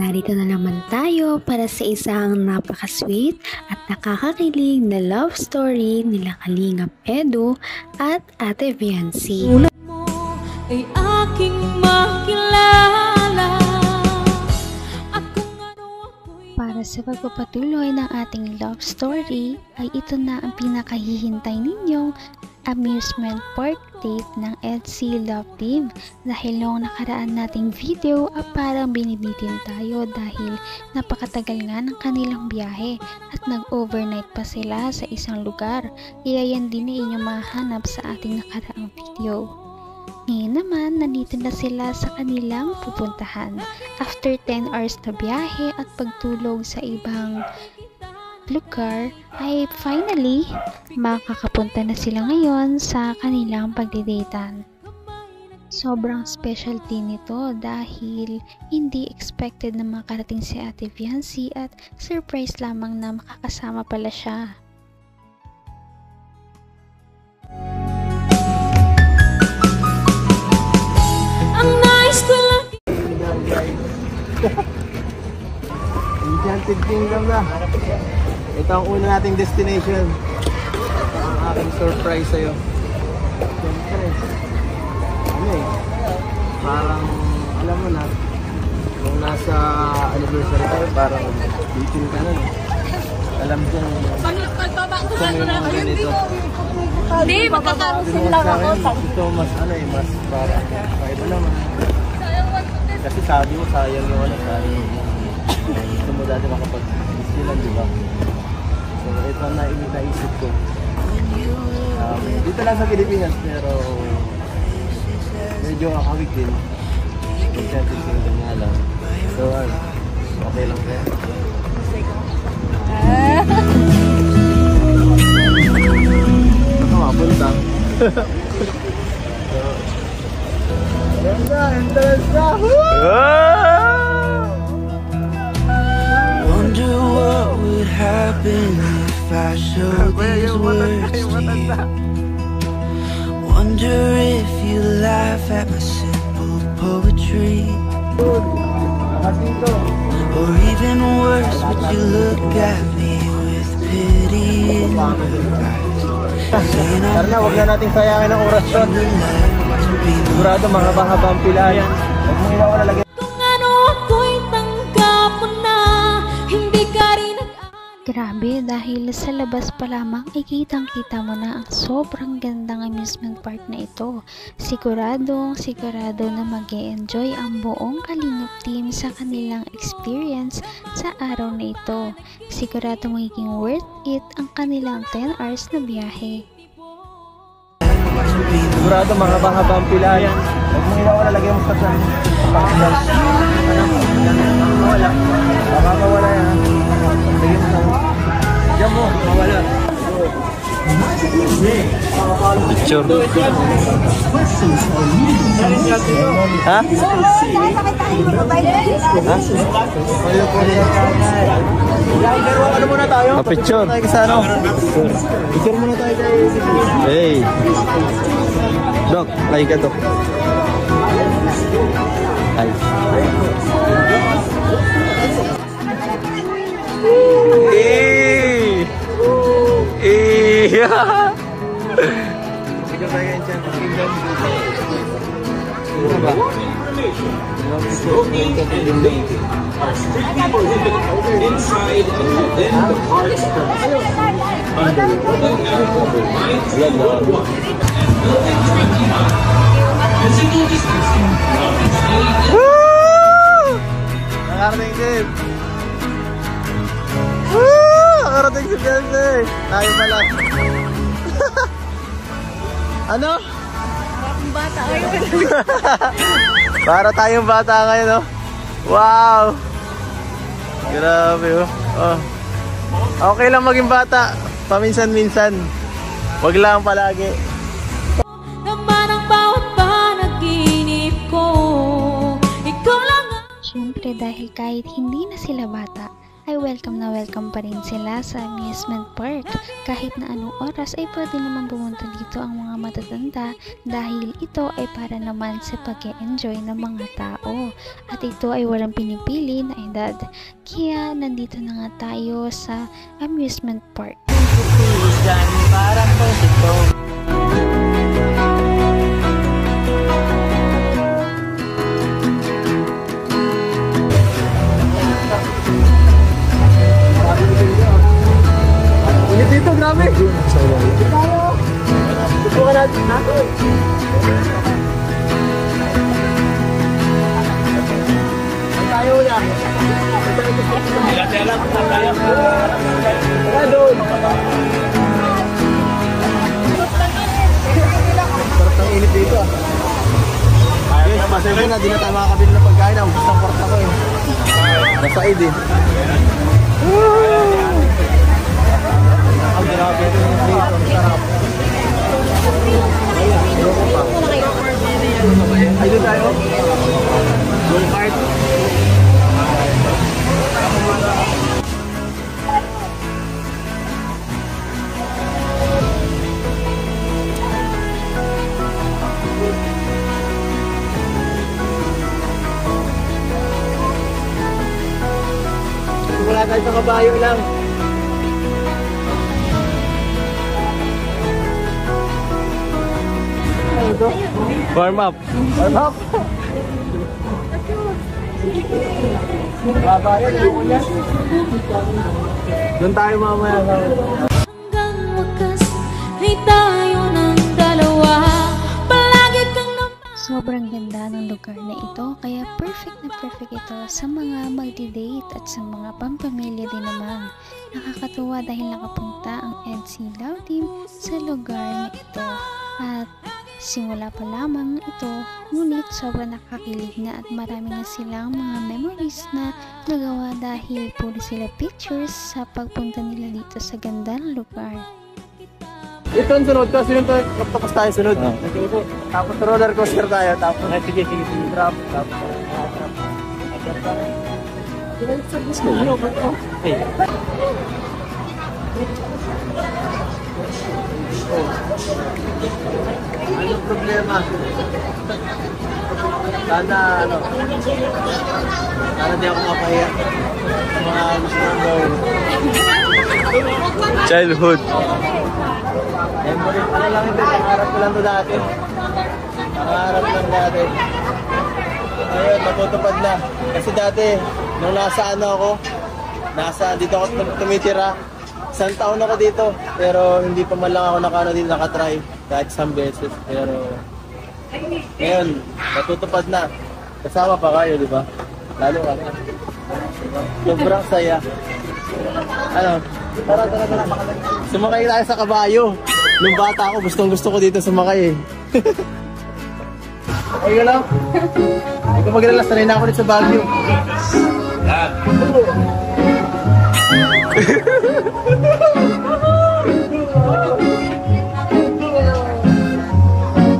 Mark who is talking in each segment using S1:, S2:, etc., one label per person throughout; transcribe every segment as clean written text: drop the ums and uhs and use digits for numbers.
S1: narito na naman tayo para sa isang napaka-sweet at nakakakilig na love story nila Kalingap Edu at Ate Viancy.
S2: Ulat mo ay aking makilala.
S3: Para sa pagpapatuloy ng ating love story ay ito na ang pinakahihintay ninyong amusement park date ng EDSI Love Team. Dahil noong nakaraan nating video ay parang binibitin tayo dahil napakatagal nga ng kanilang biyahe at nag-overnight pa sila sa isang lugar. Kaya yan din ay inyong mahanap sa ating nakaraang video. Ngayon naman, nandito na sila sa kanilang pupuntahan. After 10 hours na biyahe at pagtulog sa ibang lugar, ay finally, makakapunta na sila ngayon sa kanilang pagdidatean. Sobrang specialty nito dahil hindi expected na makarating si Ate Viancy at surprise lamang na makakasama pala siya.
S4: Enchanted Kingdom na. Ito ang una nating destination. Ito ang aking surprise sa'yo. Siyempre, parang alam mo na, kung nasa anniversary tayo, parang dating ka na. Alam kong kung yung mga ganito.
S2: Hindi, magkakaroon lang ako.
S4: Ito mas mas parang kaiba naman. Kasi sabi mo, sayang yung sayang. Gusto mo dati makapag-Disneyland, di ba? So, ito na naisip ko. Dito lang sa Pilipinas, pero medyo kakawig din. Enchanted Kingdom nga lang. So, okay lang kaya. Ito mapunta. Ganda! Entrance na!
S5: Wonder what would happen if I showed these words to you. Wonder if you laugh at my simple poetry. Or even worse, would you look at me with pity in your eyes?
S4: Tara na, huwag na nating sayangin ang orasyon. Sigurado mahaba-haba ang pilahan. Huwag mo iwawa lalagyan.
S3: Grabe, dahil sa labas pa lamang ay kitang-kita mo na ang sobrang gandang amusement park na ito. Sigurado na mag-e-enjoy ang buong Kalingap team sa kanilang experience sa araw na ito. Sigurado magiging worth it ang kanilang 10 hours na biyahe.
S4: Sigurado mahaba-haba ang pilahan. Huwag mo iwawa lalagyan mo sa saan. Mawala. Baka mawala yan. Lagyan mo sa diyan mo, mawala. Picture. Ha? Ano muna tayo? Picture. Picture muna tayo kay hey. Dok, like ka Dok. Hi. Sige tayo Enchanted Kingdom. Ano ba?
S6: Our street people inside and then the park starts. Under physical distancing.
S4: Nakarating din. Nakarating si Beyonce. Tayo pala. Ano?
S2: Parang bata ngayon.
S4: Para tayong bata ngayon, no? Wow! Grabe, oh. Okay lang maging bata. Paminsan-minsan. Wag lang palagi.
S2: Naman ang bawat panaginip ko. Ikaw lang.
S3: Siyempre dahil kahit hindi na sila bata, ay welcome na welcome pa rin sila sa amusement park. Kahit na anong oras ay pwede naman pumunta dito ang mga matatanda dahil ito ay para naman sa pag-enjoy ng mga tao. At ito ay walang pinipili na edad. Kaya nandito na nga tayo sa amusement park.
S4: Parang ito. Init dito, grabe. Tayo. Subukan natin. Tayo na. Tayo doon. Sarap ng init dito. Guys, pasensya na, di na tayo makakabili ng pagkain. Ang gusto ng kwarta ko eh. Nasaid eh. Ang grabe ito yung dito. Ang sarap. Ay, doon tayo. Go kart. Wala tayo sa kabayo lang. Warm up. Warm up. Kabayo, limunya. Doon tayo mamaya.
S2: Hanggang wakas ay tayo ng dalawa. Palagi kang
S3: Sobrang ganda ng lugar na ito kaya perfect na perfect ito sa mga magdi-date at sa mga pampamilya din naman. Nakakatuwa dahil nakapunta ang EDC Love Team sa lugar na ito. At simula pa lamang ito, ngunit sobrang nakakilig na at marami na silang mga memories na nagawa dahil puro sila pictures sa pagpunta nila dito sa ganda ng lugar.
S4: Ito ang sunod ko. Sino ito? Tapos tayo sunod. Tapos roller coaster tayo. Tapos sige. Drop. Tapos anong problema? Sana di ako mapahiya sa mga gusto ng gawin. Childhood. Memory pala lang ito. Pangarap ko lang ito dati. Pangarap lang dati. Ngayon, matutupad na. Kasi dati, nung dito ako tumitira. Isang taon ako dito. Pero hindi pa man lang ako nakatry. Kahit isang beses. Pero ngayon, matutupad na. Kasama pa kayo, di ba? Lalo ka. Sobrang saya. Tara. Sumakay tayo sa kabayo. Nung bata ako, gusto ko dito sumakay eh. Okay ka lang? Ikaw mag-relax, sanay na ako dito sa Baguio. Yan.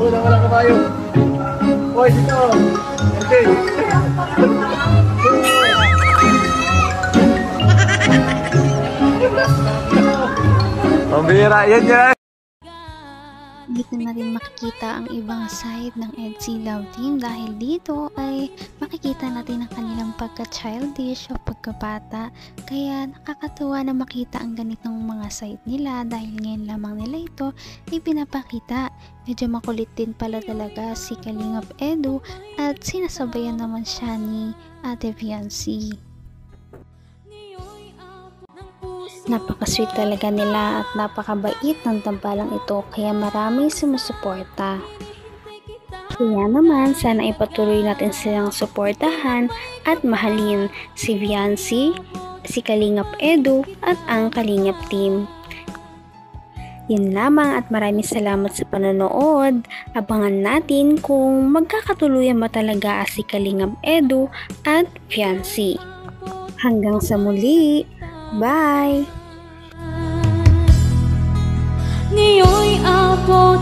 S4: Walang kabayo. Hoy, dito. Okay. Pambira, yan.
S3: Dito na rin makikita ang ibang side ng EDC Love Team dahil dito ay makikita natin ang kanilang pagka-childish o pagkabata. Kaya nakakatuwa na makita ang ganitong mga side nila dahil ngayon lamang nila ito ipinapakita. Medyo makulit din pala talaga si Kalingap Edu at sinasabayan naman siya ni Ate Viancy. Napaka-sweet talaga nila at napakabait ng tambalang ito kaya maraming sumusuporta. Kaya naman sana ipatuloy natin silang suportahan at mahalin si Viancy, si Kalingap Edu at ang Kalingap Team. Yun lamang at maraming salamat sa panonood. Abangan natin kung magkakatuluyan ba talaga si Kalingap Edu at Viancy. Hanggang sa muli! Bye!
S2: Ngayon'y abot